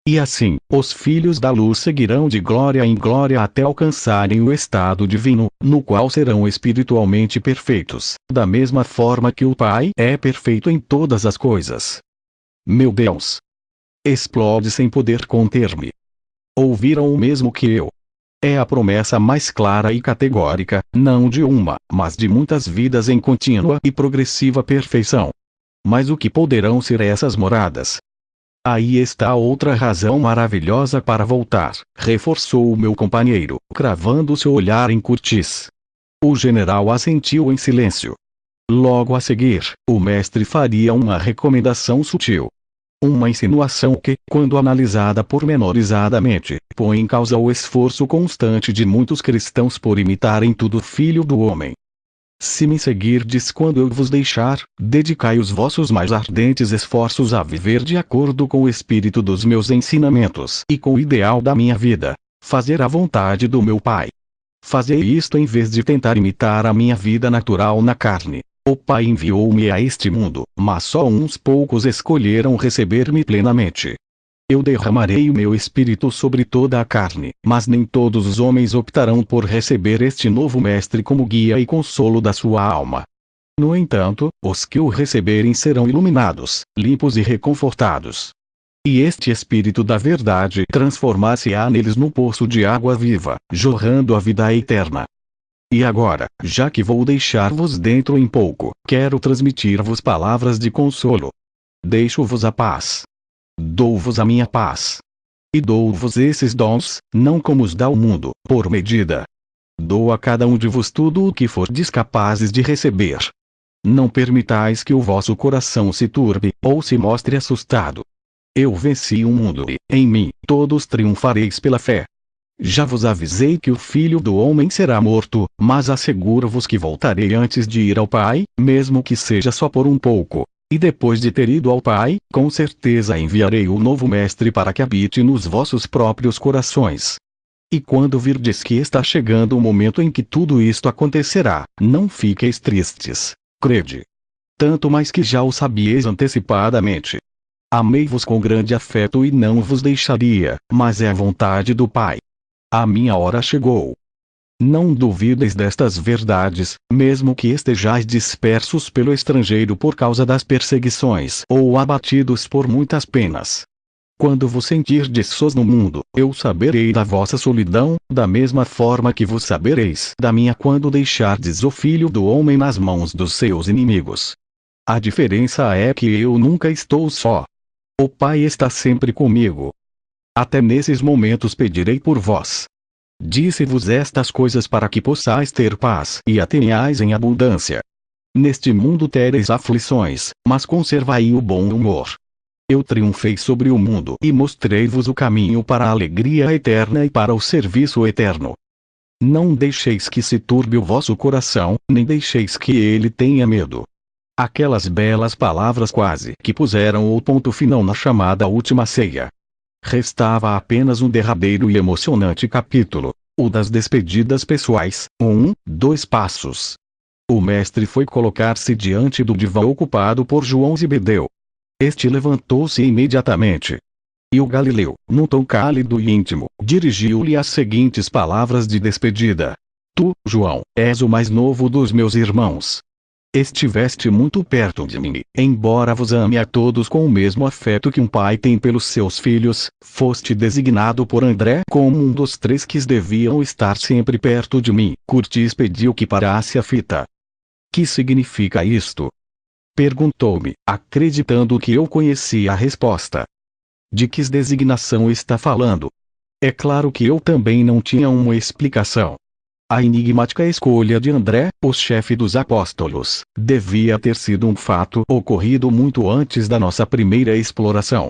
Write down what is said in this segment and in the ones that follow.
E assim, os filhos da luz seguirão de glória em glória até alcançarem o estado divino, no qual serão espiritualmente perfeitos, da mesma forma que o Pai é perfeito em todas as coisas. Meu Deus! Explode sem poder conter-me. Ouviram o mesmo que eu. É a promessa mais clara e categórica, não de uma, mas de muitas vidas em contínua e progressiva perfeição. Mas o que poderão ser essas moradas? Aí está outra razão maravilhosa para voltar, reforçou o meu companheiro, cravando seu olhar em Curtis. O general assentiu em silêncio. Logo a seguir, o mestre faria uma recomendação sutil. Uma insinuação que, quando analisada pormenorizadamente, põe em causa o esforço constante de muitos cristãos por imitarem tudo Filho do Homem. Se me seguirdes quando eu vos deixar, dedicai os vossos mais ardentes esforços a viver de acordo com o espírito dos meus ensinamentos e com o ideal da minha vida, fazer a vontade do meu Pai. Fazei isto em vez de tentar imitar a minha vida natural na carne. O Pai enviou-me a este mundo, mas só uns poucos escolheram receber-me plenamente. Eu derramarei o meu espírito sobre toda a carne, mas nem todos os homens optarão por receber este novo mestre como guia e consolo da sua alma. No entanto, os que o receberem serão iluminados, limpos e reconfortados. E este espírito da verdade transformar-se-á neles num poço de água viva, jorrando a vida eterna. E agora, já que vou deixar-vos dentro em pouco, quero transmitir-vos palavras de consolo. Deixo-vos a paz. Dou-vos a minha paz. E dou-vos esses dons, não como os dá o mundo, por medida. Dou a cada um de vos tudo o que fordes capazes de receber. Não permitais que o vosso coração se turbe, ou se mostre assustado. Eu venci o mundo e, em mim, todos triunfareis pela fé. Já vos avisei que o Filho do Homem será morto, mas asseguro-vos que voltarei antes de ir ao Pai, mesmo que seja só por um pouco. E depois de ter ido ao Pai, com certeza enviarei o novo Mestre para que habite nos vossos próprios corações. E quando virdes que está chegando o momento em que tudo isto acontecerá, não fiqueis tristes. Crede. Tanto mais que já o sabieis antecipadamente. Amei-vos com grande afeto e não vos deixaria, mas é a vontade do Pai. A minha hora chegou. Não duvideis destas verdades, mesmo que estejais dispersos pelo estrangeiro por causa das perseguições ou abatidos por muitas penas. Quando vos sentirdes sós no mundo, eu saberei da vossa solidão, da mesma forma que vos sabereis da minha quando deixardes o Filho do Homem nas mãos dos seus inimigos. A diferença é que eu nunca estou só. O Pai está sempre comigo. Até nesses momentos pedirei por vós. Disse-vos estas coisas para que possais ter paz e a tenhais em abundância. Neste mundo tereis aflições, mas conservai o bom humor. Eu triunfei sobre o mundo e mostrei-vos o caminho para a alegria eterna e para o serviço eterno. Não deixeis que se turbe o vosso coração, nem deixeis que ele tenha medo. Aquelas belas palavras quase que puseram o ponto final na chamada última ceia. Restava apenas um derradeiro e emocionante capítulo, o das despedidas pessoais, 2 passos. O mestre foi colocar-se diante do divã ocupado por João Zebedeu. Este levantou-se imediatamente. E o Galileu, num tom cálido e íntimo, dirigiu-lhe as seguintes palavras de despedida. Tu, João, és o mais novo dos meus irmãos. Estiveste muito perto de mim, embora vos ame a todos com o mesmo afeto que um pai tem pelos seus filhos, foste designado por André como um dos 3 que deviam estar sempre perto de mim. Curtis pediu que parasse a fita. Que significa isto? Perguntou-me, acreditando que eu conhecia a resposta. De que designação está falando? É claro que eu também não tinha uma explicação. A enigmática escolha de André, o chefe dos apóstolos, devia ter sido um fato ocorrido muito antes da nossa primeira exploração.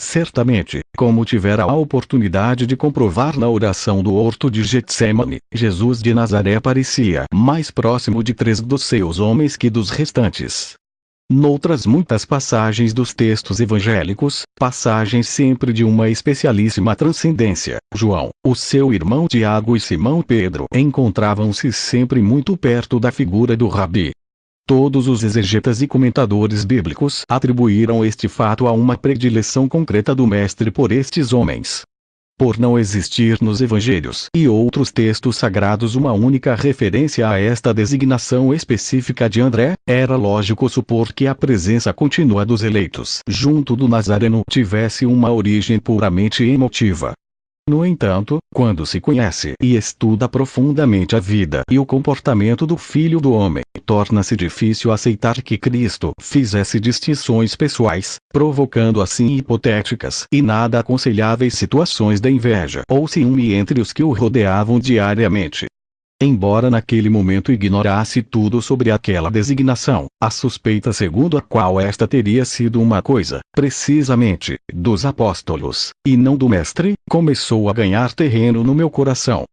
Certamente, como tivera a oportunidade de comprovar na oração do horto de Getsemane, Jesus de Nazaré parecia mais próximo de 3 dos seus homens que dos restantes. Noutras muitas passagens dos textos evangélicos, passagens sempre de uma especialíssima transcendência, João, o seu irmão Tiago e Simão Pedro encontravam-se sempre muito perto da figura do Rabi. Todos os exegetas e comentadores bíblicos atribuíram este fato a uma predileção concreta do Mestre por estes homens. Por não existir nos evangelhos e outros textos sagrados uma única referência a esta designação específica de André, era lógico supor que a presença contínua dos eleitos junto do Nazareno tivesse uma origem puramente emotiva. No entanto, quando se conhece e estuda profundamente a vida e o comportamento do Filho do Homem, torna-se difícil aceitar que Cristo fizesse distinções pessoais, provocando assim hipotéticas e nada aconselháveis situações de inveja ou ciúme entre os que o rodeavam diariamente. Embora naquele momento ignorasse tudo sobre aquela designação, a suspeita segundo a qual esta teria sido uma coisa, precisamente, dos apóstolos, e não do Mestre, começou a ganhar terreno no meu coração.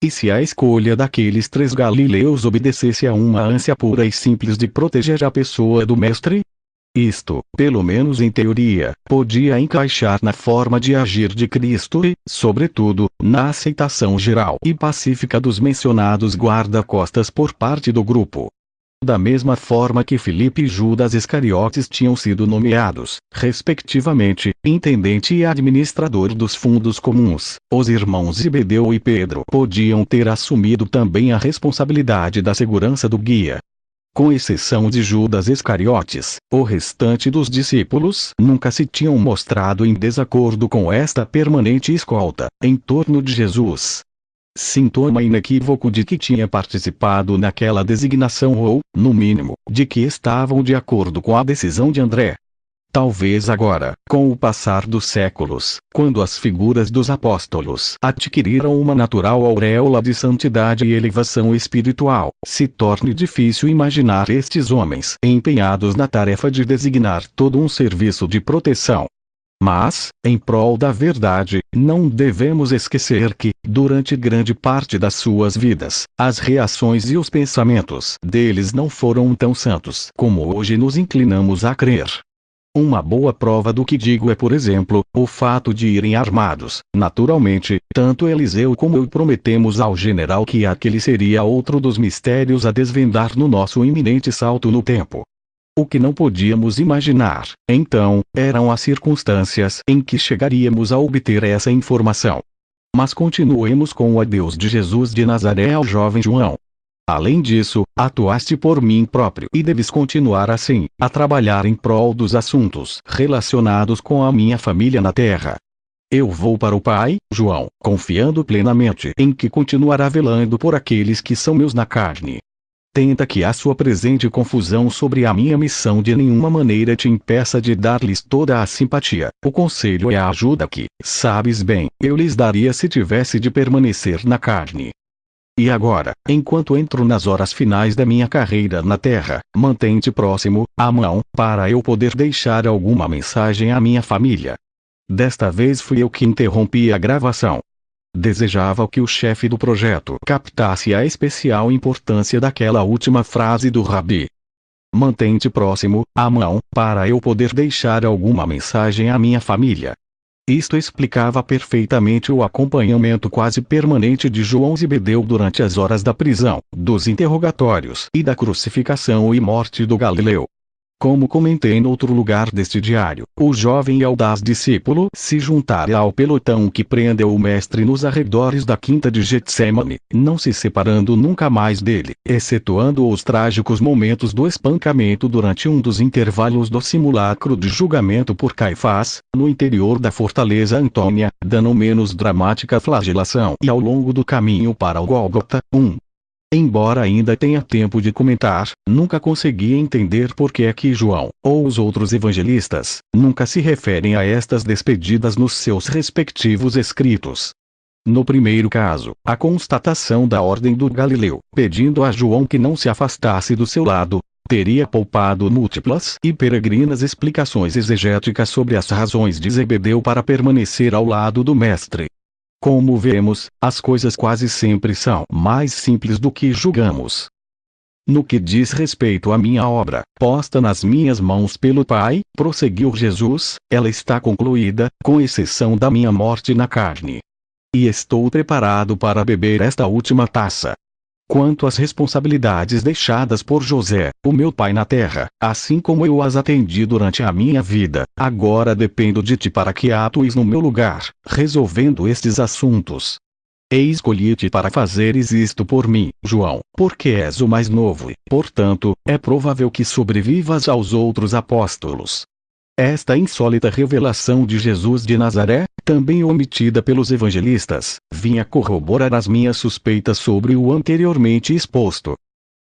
E se a escolha daqueles 3 galileus obedecesse a uma ânsia pura e simples de proteger a pessoa do Mestre? Isto, pelo menos em teoria, podia encaixar na forma de agir de Cristo e, sobretudo, na aceitação geral e pacífica dos mencionados guarda-costas por parte do grupo. Da mesma forma que Filipe e Judas Iscariotes tinham sido nomeados, respectivamente, intendente e administrador dos fundos comuns, os irmãos Zebedeu e Pedro podiam ter assumido também a responsabilidade da segurança do guia. Com exceção de Judas Iscariotes, o restante dos discípulos nunca se tinham mostrado em desacordo com esta permanente escolta em torno de Jesus. Sintoma inequívoco de que tinha participado naquela designação ou, no mínimo, de que estavam de acordo com a decisão de André. Talvez agora, com o passar dos séculos, quando as figuras dos apóstolos adquiriram uma natural auréola de santidade e elevação espiritual, se torne difícil imaginar estes homens empenhados na tarefa de designar todo um serviço de proteção. Mas, em prol da verdade, não devemos esquecer que, durante grande parte das suas vidas, as reações e os pensamentos deles não foram tão santos como hoje nos inclinamos a crer. Uma boa prova do que digo é, por exemplo, o fato de irem armados. Naturalmente, tanto Eliseu como eu prometemos ao general que aquele seria outro dos mistérios a desvendar no nosso iminente salto no tempo. O que não podíamos imaginar, então, eram as circunstâncias em que chegaríamos a obter essa informação. Mas continuemos com o adeus de Jesus de Nazaré ao jovem João. Além disso, atuaste por mim próprio e deves continuar assim, a trabalhar em prol dos assuntos relacionados com a minha família na terra. Eu vou para o Pai, João, confiando plenamente em que continuará velando por aqueles que são meus na carne. Tenta que a sua presente confusão sobre a minha missão de nenhuma maneira te impeça de dar-lhes toda a simpatia, o conselho e a ajuda que, sabes bem, eu lhes daria se tivesse de permanecer na carne. E agora, enquanto entro nas horas finais da minha carreira na terra, mantém-te próximo, à mão, para eu poder deixar alguma mensagem à minha família. Desta vez fui eu que interrompi a gravação. Desejava que o chefe do projeto captasse a especial importância daquela última frase do Rabi. Mantém-te próximo, à mão, para eu poder deixar alguma mensagem à minha família. Isto explicava perfeitamente o acompanhamento quase permanente de João Zebedeu durante as horas da prisão, dos interrogatórios e da crucificação e morte do Galileu. Como comentei em outro lugar deste diário, o jovem e audaz discípulo se juntara ao pelotão que prendeu o mestre nos arredores da quinta de Getsemane, não se separando nunca mais dele, excetuando os trágicos momentos do espancamento durante um dos intervalos do simulacro de julgamento por Caifás, no interior da fortaleza Antônia, da não menos dramática flagelação e ao longo do caminho para o Gólgota. Embora ainda tenha tempo de comentar, nunca consegui entender por que é que João, ou os outros evangelistas, nunca se referem a estas despedidas nos seus respectivos escritos. No primeiro caso, a constatação da ordem do Galileu, pedindo a João que não se afastasse do seu lado, teria poupado múltiplas e peregrinas explicações exegéticas sobre as razões de Zebedeu para permanecer ao lado do mestre. Como vemos, as coisas quase sempre são mais simples do que julgamos. No que diz respeito à minha obra, posta nas minhas mãos pelo Pai, prosseguiu Jesus, ela está concluída, com exceção da minha morte na carne. E estou preparado para beber esta última taça. Quanto às responsabilidades deixadas por José, o meu pai na terra, assim como eu as atendi durante a minha vida, agora dependo de ti para que atues no meu lugar, resolvendo estes assuntos. Escolhi-te para fazeres isto por mim, João, porque és o mais novo e, portanto, é provável que sobrevivas aos outros apóstolos. Esta insólita revelação de Jesus de Nazaré, também omitida pelos evangelistas, vinha corroborar as minhas suspeitas sobre o anteriormente exposto.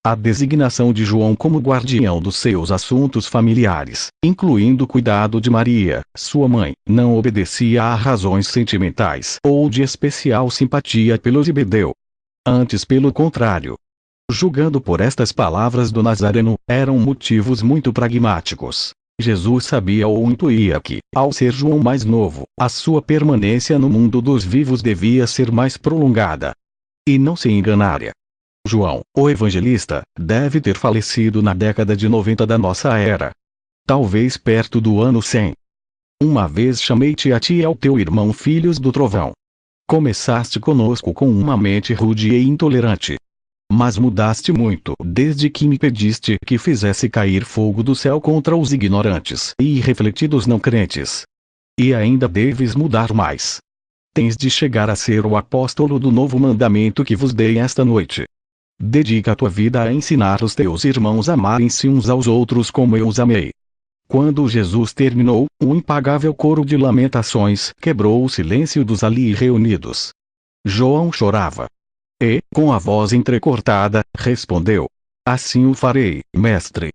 A designação de João como guardião dos seus assuntos familiares, incluindo o cuidado de Maria, sua mãe, não obedecia a razões sentimentais ou de especial simpatia pelo Zebedeu. Antes, pelo contrário. Julgando por estas palavras do Nazareno, eram motivos muito pragmáticos. Jesus sabia ou intuía que, ao ser João mais novo, a sua permanência no mundo dos vivos devia ser mais prolongada. E não se enganara. João, o evangelista, deve ter falecido na década de 90 da nossa era. Talvez perto do ano 100. Uma vez chamei-te a ti e ao teu irmão filhos do trovão. Começaste conosco com uma mente rude e intolerante. Mas mudaste muito desde que me pediste que fizesse cair fogo do céu contra os ignorantes e irrefletidos não crentes. E ainda deves mudar mais. Tens de chegar a ser o apóstolo do novo mandamento que vos dei esta noite. Dedica a tua vida a ensinar os teus irmãos a amarem-se uns aos outros como eu os amei. Quando Jesus terminou, um impagável coro de lamentações quebrou o silêncio dos ali reunidos. João chorava. E, com a voz entrecortada, respondeu: Assim o farei, mestre.